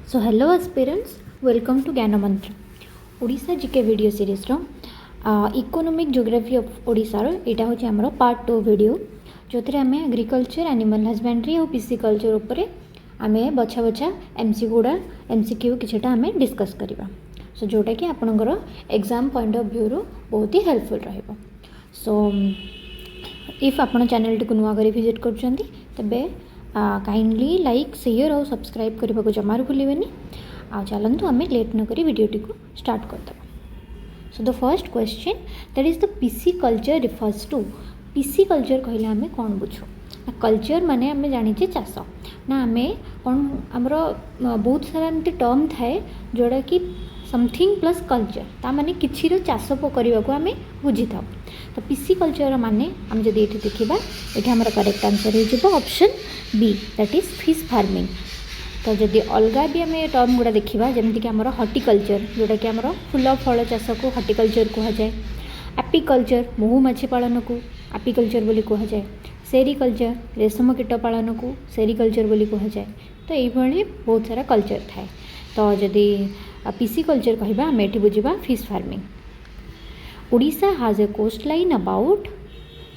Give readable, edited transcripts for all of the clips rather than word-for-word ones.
So hello aspirants, welcome to Gyan Mantra Odisha GK video series economic geography of Odisha यहाँ हूँ आम part 2 video जो थे आम एग्रीकल्चर एनिमल हजबेंड्री और पिसिकल्चर उपर आम बछा बछा एमसी गुड़ा एमसीक्यू किछटा आम डिस्कस करवा। सो जोटा कि आपणकर एग्जाम पॉइंट ऑफ व्यू रो बहुत ही हेल्पफुल रहिबो। सो इफ आपण चैनल टी नुआ कर विजिट कर तेबे काइंडली लाइक शेयर और सब्सक्राइब करने को जमार भूलें। आ चलतु आम लेट नक वीडियोटी को स्टार्ट करदे। So the first question that is the pisciculture refers to. Pisciculture कहले आम कौन बुझू ना कल्चर माने आम जानी चाष ना आम कौन आमर बहुत सारा एमती टर्म थाए जोड़ा कि समथिंग प्लस कल्चर ता माने किछि चाष करने को आम बुझी था। तो पिसिकल्चर माने आम जब ये देखा ये आम करेक्ट आंसर हो option B that is fish farming. तो जदि अलग भी आम टर्म गुड़ा देखा जमीक आम हॉर्टिकल्चर जोटा कि आम फूल फल चाष को हॉर्टिकल्चर कहुए। एपिकल्चर महुमाछी पालन को एपिकल्चर बोली कहुए। सेरिकल्चर रेशम कीट पालन को सेरिकल्चर बोली कहुए। तो ये बहुत सारा कल्चर थाए। तो जदि पिसिकल्चर कहबा आम ये बुझा फिश फार्मिंग। ओडिशा हाज ए कोस्ट लाइन अबाउट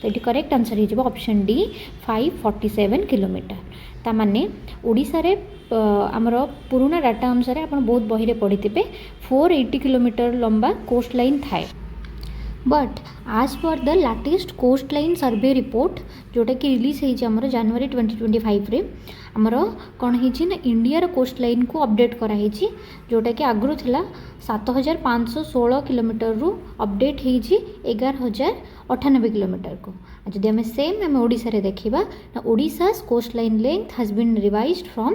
तो ये करेक्ट आंसर हो ऑप्शन डी 547 किलोमीटर। ता माने ओडिशा रे आमर पुराना डाटा अनुसार आप बहुत बही रे पढ़ी थे 480 किलोमीटर लंबा कोस्ट लाइन थाए। बट आज पर the latest coast line survey report जोटा कि रिलीज होमर जनवरी 2025 रे आमर कौन होना इंडिया कोस्ट लाइन को अपडेट कराई जोटा कि आगु था 7516 किलोमीटर रु अपडेट हो 11098 किलोमीटर को। जदि आम सेम आम ओडिशा रे देखिबा ना Odisha coast line length has been revised from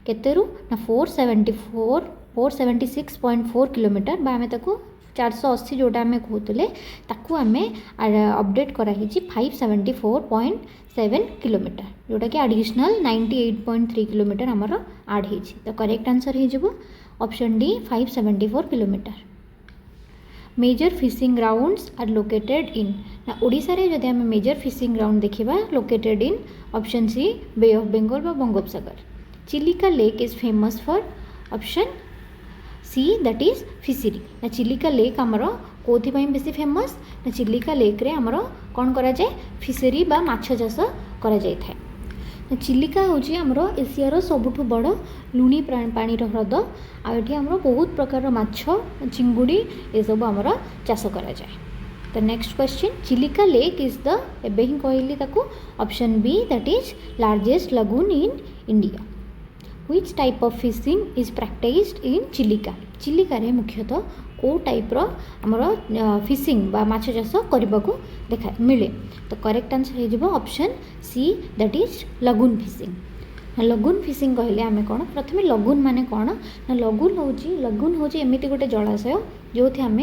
केतेरु ना 476.4 किलोमीटर बा आम ताको 480 जोटा आम कहते ताकू आम अपडेट कराई 574.7 किलोमीटर जोटा कि एडिशनल 98.3 किलोमीटर आमर आड हो। तो करेक्ट आंसर हो option D 574 kilometre. Major fishing grounds are located in ना ओडिशा रे जदि आम मेजर फिशिंग ग्राउंड देखा located in option C bay of Bengal व बंगोपसागर। Chilika lake is famous for option C that is fishery ना चिलिका लेक आमर कौथि बेसी फेमस ना चिलिका लेक रे आमर कौन करा जाए फिशरी बा माछ चाष करा जाय थाए। चिलिका हूँ आमर एशियार सबुठ बड़ लुणी पानी ह्रद आम बहुत प्रकार माछ चिंगुड़ी ये सब आमर चाष करा जाए। तो next question Chilika lake is the एबे ही कहली ताकू option B that is largest lagoon in India. Which type of fishing is practiced in Chilika. Chilika रे मुख्यतः को टाइप आमर फिशिंग बा माछ चाष करने को देखा मिले। तो करेक्ट आंसर हो option C that is lagoon fishing. Lagoon fishing कहले आम कौन प्रथम लगुन माने कौन ना लगुन हूँ एमती गोटे जलाशय जो थी आम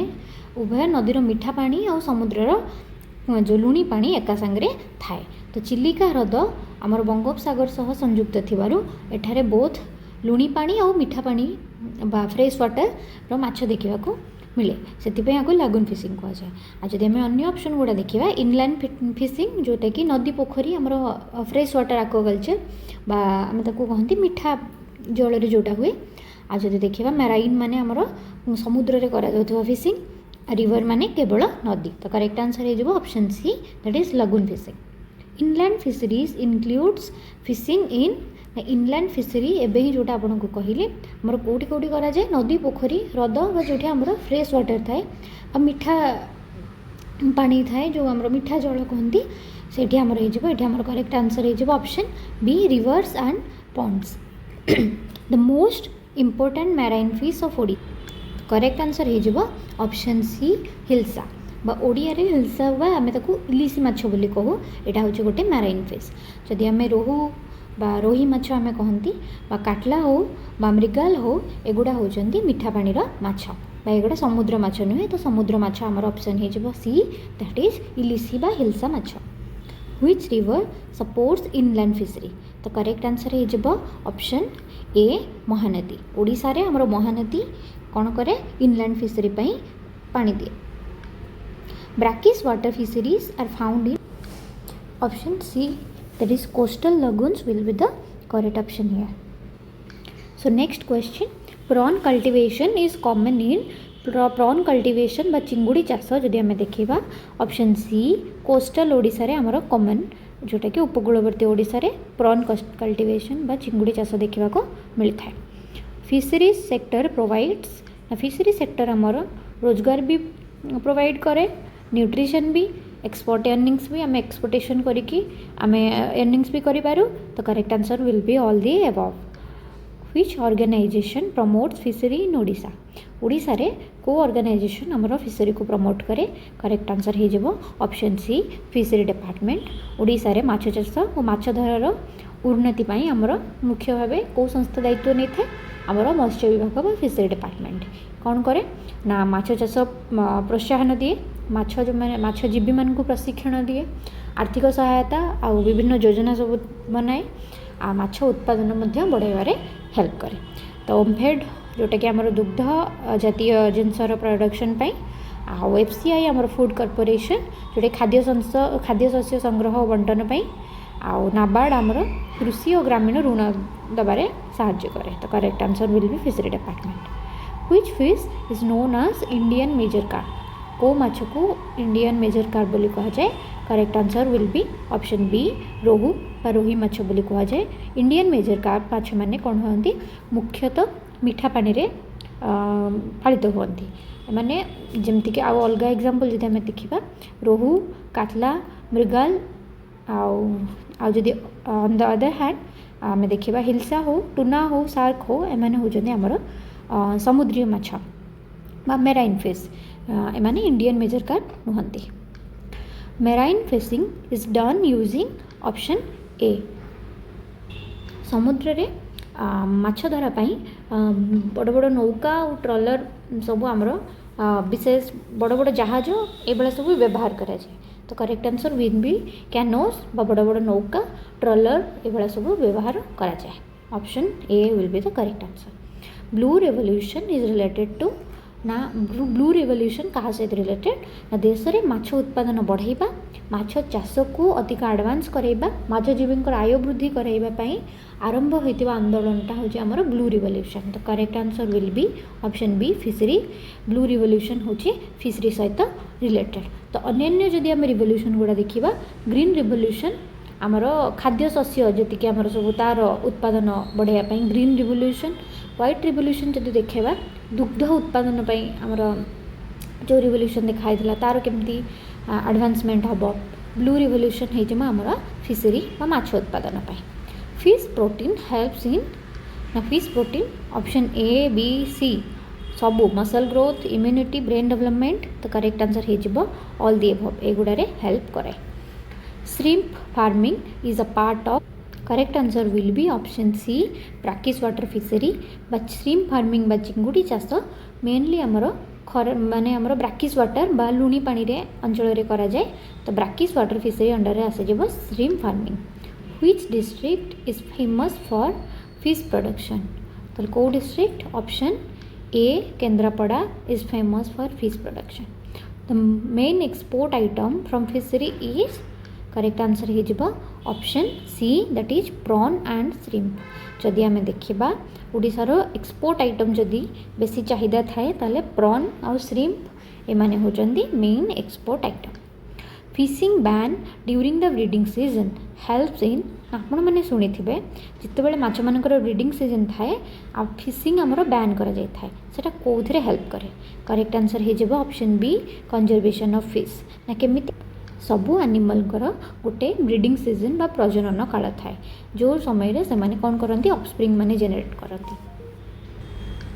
उभय नदीर मीठा पानी और समुद्रर जो लुणी पानी एका सांगे थाए। तो चिलिका ह्रद आमर बंगोपसागर सह संयुक्त थिबारु एठारे बोथ लुणी पानी और मीठा पानी बा फ्रेश वाटर रो माछ देखा मिले से आपको लगुन फिशिंग कहुए। आज जब आम अन्य ऑप्शन गुड़ा देखा इनलैंड फिशिंग जोटा कि नदी पोखरी आमर फ्रेश वाटर एक्वाकल्चर बा आम ताको कहती मीठा जल जोटा हुए। आज जब देखा मेराइन माने आमर समुद्र रे करा जाउथबा फिशिंग रिवर माने केवल नदी। तो करेक्ट आंसर हो option C that is lagoon fishing. Inland fisheries includes fishing in inland fishery एवं ही जोटा आपको कहले आमर कौटी कौटी करा जाए नदी पोखरी ह्रद जो आमर फ्रेश वाटर थाए और मीठा पानी थाए जो आमर मीठा जल कहती से आमर आमर करेक्ट आंसर हो option B rivers and ponds. The most important marine fish of Odisha. Correct answer हो ऑप्शन सी हिल्सा बा ओडिया रे हिल्सा बा आम ताको इलिसी माछ बोली कहू। यहाँ हूँ गोटे मैराइन फिश जदि आम रोहू बा रोही माछ आम कहती बा काटला हो बा मृगाल हो एगुड़ा होचंती मीठा पानी माछ बा एगुड़ा समुद्र माछ नुहे। तो समुद्र माछ आमर ऑप्शन हो सी दैट इज इलिसी बा हिल्सा माछ। Which river supports inland fishery. तो करेक्ट आंसर हो ऑप्शन ए महानदी। ओडिशा रे आमर महानदी कौन करे इनलैंड फिशरी पानी दिए। Brackish water fisheries are found in option C that is coastal lagoons will be the correct option here. So next question, prawn cultivation is common in prawn cultivation बा चिंगुड़ी चाष जदि आम देखा ऑप्शन सी कोस्टल ओडिशा रे आमर common जोटा कि उपकूलवर्ती ओडिशा रे प्रॉन कल्टिवेशन बा चिंगुड़ी चाष देखा को मिलता है। Fisheries sector provides fishery sector आमर रोजगार भी प्रोवाइड करे, न्यूट्रिशन भी, एक्सपोर्ट अर्निंग्स भी आम एक्सपोर्टेशन करिकी आम अर्निंग्स भी करूँ। तो correct answer will be all the above. Which organisation promotes fishery in Odisha Odisha रे को ऑर्गेनाइजेशन आमर फिशरी को प्रमोट करे। करेक्ट आंसर हो option C fishery department. Odisha रे माछ चाष और माछ धरार उन्नति पाई आमर मुख्य भाव कौ संस्था दायित्व नहीं था आमर मत्स्य विभाग बा फिशरी डिपार्टमेंट कौन करे ना माछ चाष प्रोत्साहन दिए, माछ जो मैंने माछजीवी मान को प्रशिक्षण दिए, आर्थिक सहायता आ विभिन्न योजना सब बनाए आ माछ उत्पादन मध्य बढ़ाइबारे हेल्प करे। तो ओमफेड जोटा कि आमर दुग्ध जातीय जिनसर प्रोडक्शन पाई आ एफसीआई आमर फूड कॉर्पोरेशन जोटा खाद्य शस्य संग्रह और बंटन पाई आ नाबार्ड आमर कृषि और ग्रामीण ऋण दबारे साहाय्य करे। तो correct answer will be fishery department. Which fish is known as Indian major carp को माछ को इंडियन मेजर कार्प बोली कहा जाए। Correct answer will be option B rohu बा रोही माछ बोली कहा जाए। इंडियन मेजर कार्प माछ माने कौन होती मुख्यतः मीठा पानी रे पालित होती माने जमती कि अलग एग्जांपल जदि आम देखा रोहू, कातला, मृगाल आदि ऑन द अदर हैंड आम देखा हिल्सा हो, टूना हो, सार्क हो एमाने होजने आमर समुद्री माछ बा मेराइन फिश एमाने इंडियन मेजर कार्प नुहंती। Marine fishing is done using option A समुद्र रे माछ धरा पाई बड़ बड़ नौका और ट्रॉलर सब आमर विशेष बड़ बड़ जहाज ये सब व्यवहार करा जाए। तो करेक्ट आंसर विल बी कैनोस बा बड़ बड़ नौका ट्रॉलर ये सब व्यवहार करा जाए। Option A will be the correct answer. Blue revolution is related to ना ब्लू रेवोल्यूशन क्या सहित रिलेटेड ना देश में माछ उत्पादन बढ़ाइबा, माछ चाष को अधिक एडवांस कराइबा, मत्स्यजीवी आय वृद्धि कराइबा आरंभ होइतिबा आंदोलनटा होछि आमर ब्लू रिवोल्यूशन। तो correct answer will be option B fishery. Blue revolution होछि फिशरी सहित रिलेटेड। तो अन्य जदि आम रिवोल्यूशन गुड़ा देखिबा ग्रीन रिवोल्यूशन आमर खाद्य शस्य जी आमर सब तार उत्पादन बढ़ाइबा ग्रीन रिवोल्यूशन। व्हाइट रिवोल्यूशन जदि देखा दुग्ध उत्पादन आमर जो रिवोल्यूशन देखाई तार केमती एडवांसमेंट हम। ब्लू रिवोल्यूशन हो आमर फिशरी बा माछ उत्पादन पाई। फिश प्रोटीन हेल्प्स इन ना fish protein option A B C सबू muscle growth, immunity, brain development. तो करेक्ट आंसर हो ऑल दी अबव एगुड़े हेल्प करे। Shrimp farming is a part of correct answer will be option C brackish water fishery बा shrimp farming बा चिंगुड़ी चाष mainly आमर माने आमर ब्राकिश वाटर बा लुणी पानी रे अंचल रे करा जाए। तो ब्राकिश वाटर फिशरी अंडर रे आसीजिवो shrimp farming. Which district is famous for fish production तो कौ district option A Kendrapara is famous for fish production. The main export item from fishery is correct answer हो option C that is prawn and shrimp. जदि आम देखा ओडिशार export item जदि बेसी चाहिदा थाए ताले प्रॉन और श्रिम्प एमाने होचंदी main export item. Fishing ban during the breeding season helps in आपण मैंने शुणी थे जिते माछ मानकर ब्रीडिंग सीजन थाए आ फिशिंग आमर बैन करा जाय थाए सेटा कोथिरे हेल्प करे। करेक्ट आंसर हो option B conservation of fish ना केमिति सबू एनिमल गोटे ब्रीडिंग सीजन बा प्रजनन काल थाए जो समय से माने कौन करती ऑफस्प्रिंग माने जेनेरेट करती।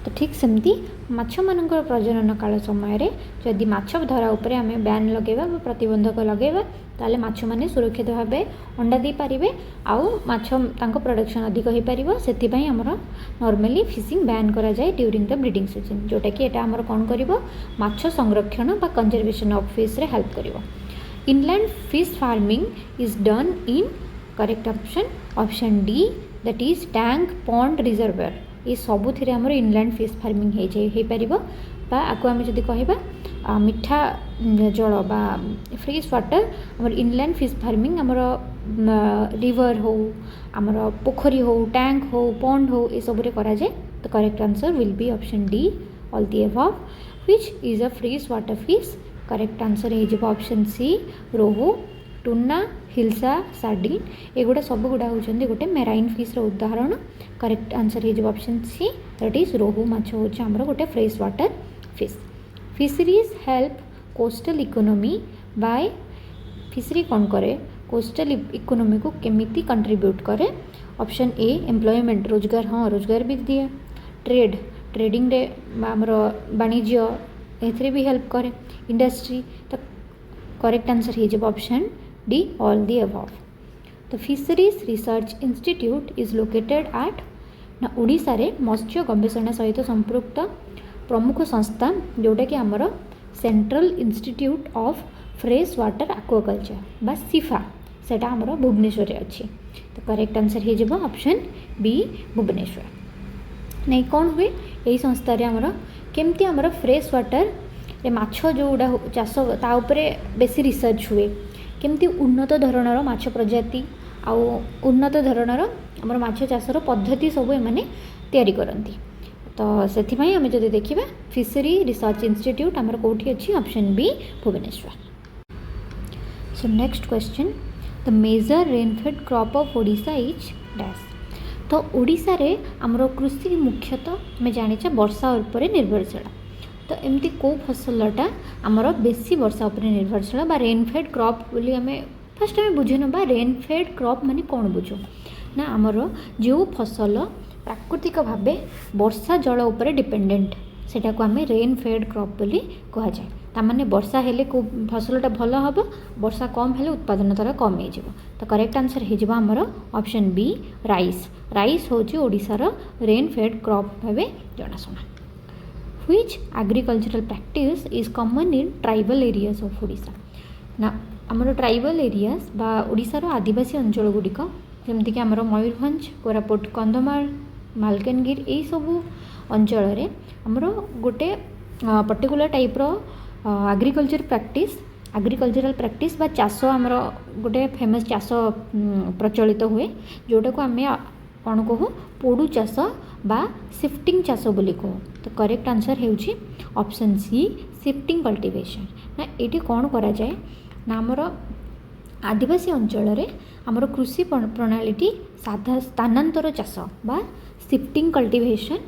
तो ठीक सेमती माछ मानकर प्रजनन काल समय जदि माछ धरा उपरे आमे बैन लगेबा बा प्रतिबंधक लगेबा ताले माछ माने सुरक्षित भावे अंडा दे पारिबे आउ माछ तांको प्रोडक्शन अधिक होई पारिबो। सेति पई हमर नॉर्मली फिशिंग बैन करा जाय ड्यूरिंग द ब्रीडिंग सीजन जोटा कि एटा हमर कोन करिवो माछ संरक्षण बा कंजर्वेशन ऑफ फिश रे हेल्प करिवो। Inland fish farming is done in correct option D that is tank pond reservoir ये सबुथिरे हमर इनलैंड फिश फार्मिंग हो पारिबो बा आकु आमे जदि कहबा मीठा जल बा फ्रेश वाटर हमर इनलैंड फिश फार्मिंग हमर रिवर हो आमर पोखरी हो टैंक हो पॉन्ड हो ये सब करा जाए तो correct answer will be option D all the above which is a fresh water fish correct answer हो ऑप्शन सी रोहू टूना हिल्सा सार्डिन एगुड़ा सब गुड़ा होती गोटे मेराइन फिश्र उदाहरण करेक्ट आंसर हो ऑप्शन सी दैट इज रोहू माछ हूँ आमर गोटे fresh water fish fisheries help coastal economy bye fishery कौन करे कोस्टल इकोनॉमी को केमिति कंट्रीब्यूट करे ऑप्शन ए एम्प्लॉयमेंट रोजगार हाँ रोजगार भी दिए ट्रेड ट्रेडिंग रे आमर वाणिज्य एथरे भी हेल्प करे इंडस्ट्री तो करेक्ट आंसर हो option D all the above the fisheries research institute is located at ना ओडिशा रे मत्स्य गवेषणा सहित संपृक्त प्रमुख संस्था जोटा कि आमर central institute of fresh water aquaculture बा सिफा सेटा आमर भुवनेश्वर अच्छी तो करेक्ट आंसर हो ऑप्शन बी भुवनेश्वर नहीं कौन हुए यही संस्था आमर केमती आमर फ्रेश वाटर रे माछ जोड़ा चाष ताऊपर बेसी रिसर्च हुए केमती उन्नत धरणर माछ प्रजाति आउ उन्नत धरणर आमर माछ चाषर पद्धति सब एमाने तैयारी करती तो से आम जब देखा फिशरी रिसर्च इंस्टीट्यूट आमर कौटी अच्छी option B Bhubaneswar so next question the major rainfed crop of Odisha is dash तो ओडिशा रे आमर कृषि मुख्यतः आम जाने वर्षा उपर निर्भरशील तो एमती को फसलटा आमर बेसी वर्षा उपर निर्भरशील बा रेनफेड क्रॉप बोली आम फास्ट आम बुझे ना रेनफेड क्रॉप माने कौन बुझू ना आमर जो फसल प्राकृतिक भाव वर्षा जल उपर डिपेंडेंट सेटा को आम रेनफेड क्रॉप बोली कह जाए तामाने वर्षा हेले को फसलटा भल हम वर्षा कम हेले उत्पादन तार कम हो तो करेक्ट आंसर हो आमर ऑप्शन बी राइस राइस हूँ ओडिशार रेनफेड क्रॉप भाव जनाशुना which agricultural practice is common in tribal areas of Odisha ना आमर ट्राइबल एरियाज बा ओडिशार आदिवासी अंचल गुड़िक जमतीक आमर मयूरभंज कोरापुट कंधमाल मालकानगिरी यही सब अंचल आमर गोटे पर्टिकुलर टाइप्र एग्रीकल्चरल प्रैक्टिस बा चाष आमर गोटे फेमस चाष प्रचलित हुए जोटा को आम कौन कहूँ पोड़ू चाष बा शिफ्टिंग चाष बोली कहूँ तो करेक्ट आंसर होउछि ऑप्शन सी शिफ्टिंग कल्टिवेशन ना ये कौन करा जाए ना आमर आदिवासी अंचल आमर कृषि प्रणाली साधा स्थानांतर चाष बा शिफ्टिंग कल्टिवेशन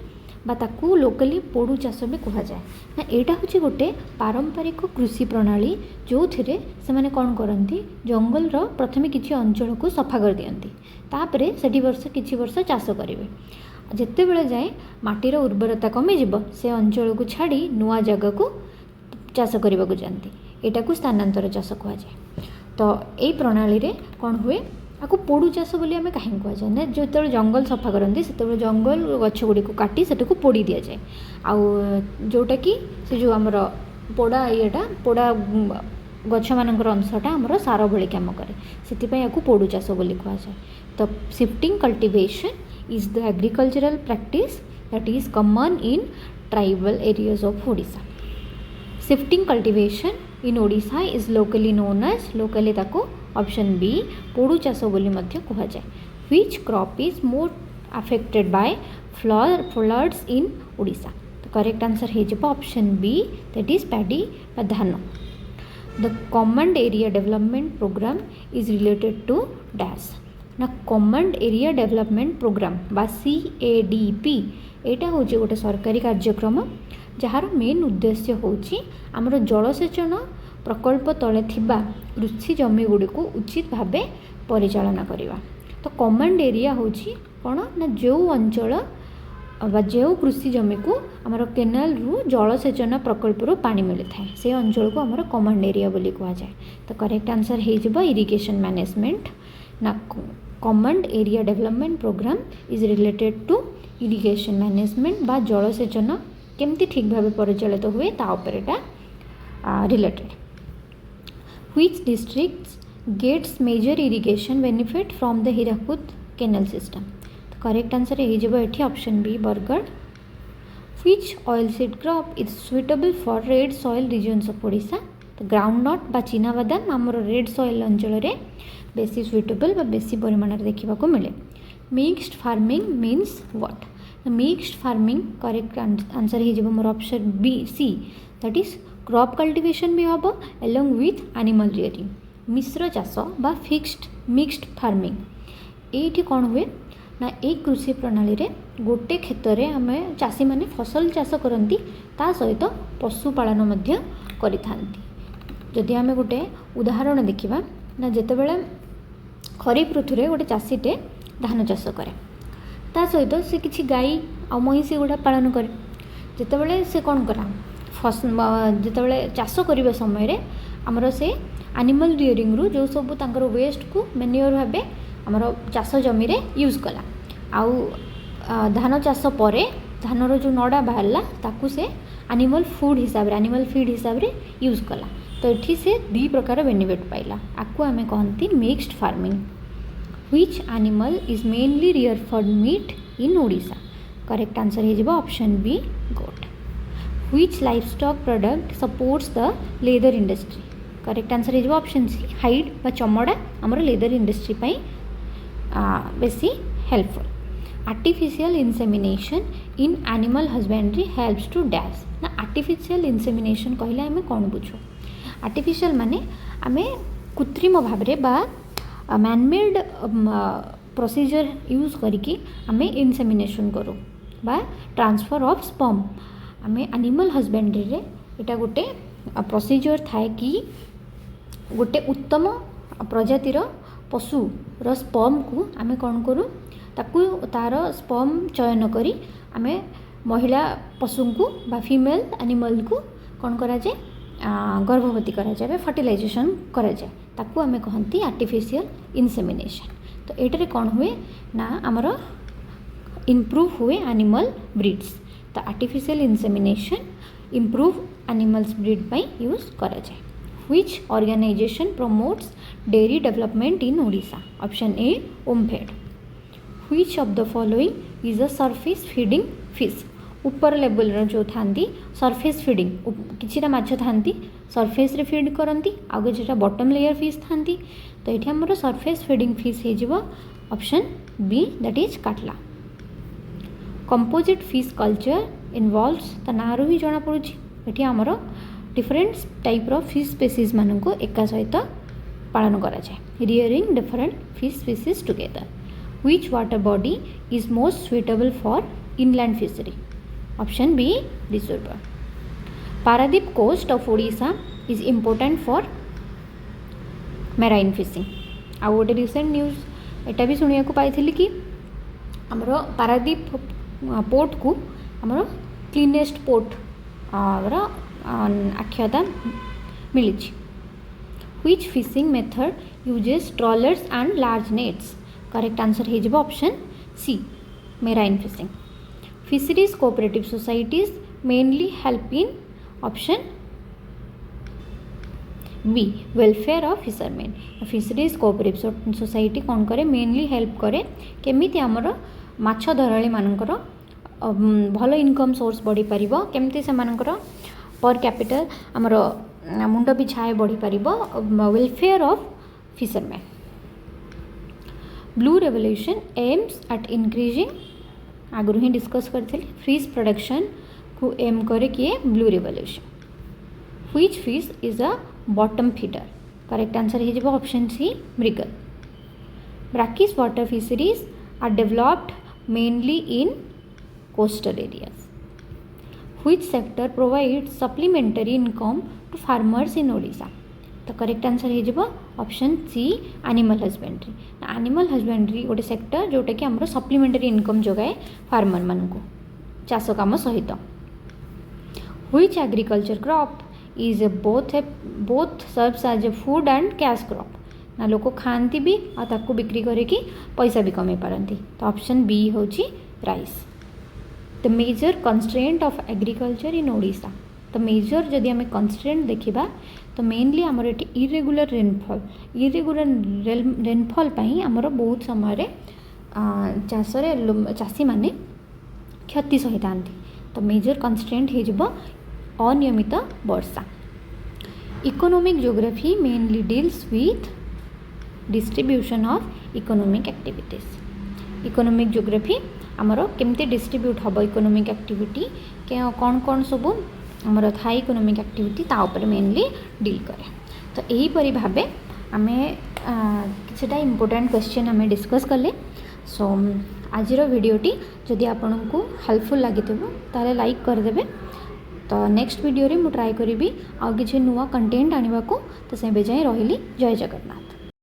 बा ताकू लोकली पोड़ू चाष भी कह जाए ना यहाँ हूँ गोटे पारंपरिक कृषि प्रणाली जो थे से मैंने कौन करती जंगल प्रथमे किसी अंचल को सफा कर दियंती तापरे सेठी वर्ष किछि वर्ष चाष करेंगे जिते बड़े जाए माटीर उर्वरता कमिज से अंचल को छाड़ी नुआ जगह को चाष करने को जाती यहाँ को स्थानांतर चाष कह जाए तो यही प्रणाली रे कौन हुए आपको पोड़ू चाष बोली आम कहीं कहुए ना जो जंगल सफा करती से जंगल गछ गुड़ी को काटी से पोड़ी दि जाए आउ जोटा कि से जो आमर पोड़ा येटा पोड़ा गछ मानकर अंशटा आमर सार भली काम करे से पोड़ू चाष बोली कह जाए तो shifting cultivation is the agricultural practice that is common in tribal areas of Odisha. Shifting cultivation in Odisha is locally known as locally ताको option B पोड़ू चाष बोली मध्य कह जाए which crop is more affected by floods in Odisha तो correct answer है जब option B that is paddy बा धान the command area development program is related to dash ना कमांड एरिया डेवलपमेंट प्रोग्राम बा CADP यहाँ हूँ गोटे सरकारी कार्यक्रम जार मेन उद्देश्य होची आमर जलसेचन प्रकल्प तले थिबा कृषि जमी गुड़ी को उचित भावे परिचालना करवा तो कमांड एरिया होची कौन ना जो अंचल बा जो कृषि जमी को आमर केनाल रु जलसेचन प्रकल्प रु पानी मिली थाए से अंचल को आमर कमांड एरिया बोली कह जाए तो करेक्ट आंसर हो इरिगेशन मैनेजमेंट ना command area development programme is related to irrigation management बा जलसेचन केमती ठीक भाव परिचालित हुए related which districts gets major irrigation benefit from the Hirakud canal system तो करेक्ट आंसर हो option B Bargarh which oil seed crop is suitable for red soil regions of Odisha तो ग्राउंडनट बा चीना बादाम आमर रेड सॉइल अंचल बेसी सुइटेबल बा बेसी परिमाण देखा मिले। Mixed farming means what? Mixed farming correct answer हो more option B C, that is crop cultivation भी हम एलोंग विथ एनिमल रियरिंग। मिश्र चाष बा मिक्स्ड फार्मिंग ये कौन हुए ना एक कृषि प्रणाली रे गोटे क्षेत्र में आम चाषी मैंने फसल चाष करती ता सहित पशुपालन जदि आम गोटे उदाहरण देखा ना जितेबाला खरीफ ऋतु रे गोटे चाषीटे धान चाष करे ता सहित से किसी गाई आ महिषी गुड़ा पालन करे जितेबाला से कौन करा जितेबाला चाष करने समय आमर से एनिमल रियरिंग रु जो सब तांकर वेस्ट को मैन्योर भाबे आमर चाष जमी रे यूज कला आउ धान चाष पर धानर जो नड़ा बाहरला ताकू से एनिमल फूड हिसाब रे एनिमल फीड हिसाब रे यूज कला तो ये से दी प्रकार बेनिफिट पाइला आपको आम कहती mixed farming. Which animal is mainly rear for meat in Odisha? Correct answer हो option B goat. Which livestock product supports the leather industry? Correct answer हो ऑप्शन सी हाइड बा चमड़ा आमर लेदर इंडस्ट्री पाई बेसी helpful. Artificial insemination in animal husbandry helps to dash ना artificial insemination कहले आम कौन बुझू? आर्टिफिशियल माने आम कृत्रिम भाव में बा मैनमेड प्रोसीजर यूज करके आम इनसेमिनेशन करूँ बा ट्रांसफर ऑफ स्पर्म आम एनिमल हजबेंड्री रे इटा गोटे प्रोसीजर थाए कि गोटे उत्तम प्रजातिर पशुर स्पर्म को आम कौन करूँ ताकू तार स्पर्म चयन करी आम महिला पशु को बा फीमेल एनिमल को कौन करा जाए गर्भवती करा जाए फर्टिलाइजेशन करा जाए ताकू आम कहती आर्टिफिशियल इनसेमिनेशन। तो ये कौन हुए ना आमर इम्प्रूव हुए एनिमल ब्रीड्स तो artificial insemination improve animals breed पाई यूज करा जाए। Which organisation promotes dairy development in Odisha? Option A OMFED. Which of the following is a surface feeding fish? ऊपर लेवल जो थांती सरफेस फीडिंग किछिटा माछ थांती सरफेस रे फीड करती आउ किछिटा बॉटम लेयर फिश थांती तो ये आमर सरफेस फीडिंग फिश हो option B that is catla. Composite fish culture involves ता नारू ही जना पड़ुछि एठी आमर डिफरेंट टाइप रो फिश स्पीसीज मान को एका सहित पालन करा जाए rearing different fish species together. Which water body is most suitable for inland fishery? Option B reservoir. Paradip coast of Odisha is important for marine fishing आउ गोटे रिसेंट न्यूज एटा भी सुनिया को पाई कि आमर पारादीप पोर्ट को आमर क्लीनेस्ट पोर्ट आख्यता मिली। Which fishing method uses trawlers and large nets? Correct answer हो option C marine fishing. Fisheries cooperative societies mainly help in option B welfare of fisherman. Fisheries cooperative society कौन करे mainly help करे केमिति आमर माछ धराली मानकर भल इनकम सोर्स बढ़ी पार केमती से पर कैपिटल आमर मुंड पिछाए बढ़ी पार welfare of fisherman. Blue revolution aims at increasing आगुरी ही डिस्कस करते फिश प्रोडक्शन को एम करे किए blue revolution. Which fish is a bottom feeder? Correct answer हो option C mrigal. Brackish water fisheries are developed mainly in coastal areas. Which sector provides supplementary income to farmers in Odisha? तो correct answer हो option C animal husbandry. Animal husbandry गोटे sector जोटा कि आमर supplementary income जोगाए farmer मान को चाष कम सहित। Which agriculture crop is both serves as a food and cash crop? ना लोक खाती भी आकु बिक्री करके पैसा भी कमे पारती तो ऑप्शन बी हूँ rice. The major constraint of agriculture in Odisha? तो मेजर जदि आम कंस्ट्रेंट देखा तो मेनली आमर ये इरेगुलर रेनफॉल पाई आमर बहुत समय चाषी माने क्षति सही था तो मेजर कंस्ट्रेंट हो अनियमित वर्षा। Economic geography mainly deals with distribution of economic activities. Economic geography आमर केमती डिस्ट्रीब्यूट हम इकोनॉमिक एक्टिविटी कौन कौन सब आमर था इकोनॉमिक एक्टिविटी ता ऊपर मेनली डील करे। तो यहीपरि भाव आम किछटा इम्पोर्टेंट क्वेश्चन आम डिस्कस कले। सो आजिर वीडियोटी जदि आपन को हेल्पफुल लगी ताले लाइक करदे। तो नेक्स्ट वीडियो रे मु ट्राई करी आउ किछि नुआ कंटेंट आनिबा को। तो से जाए रहिली। जय जगन्नाथ।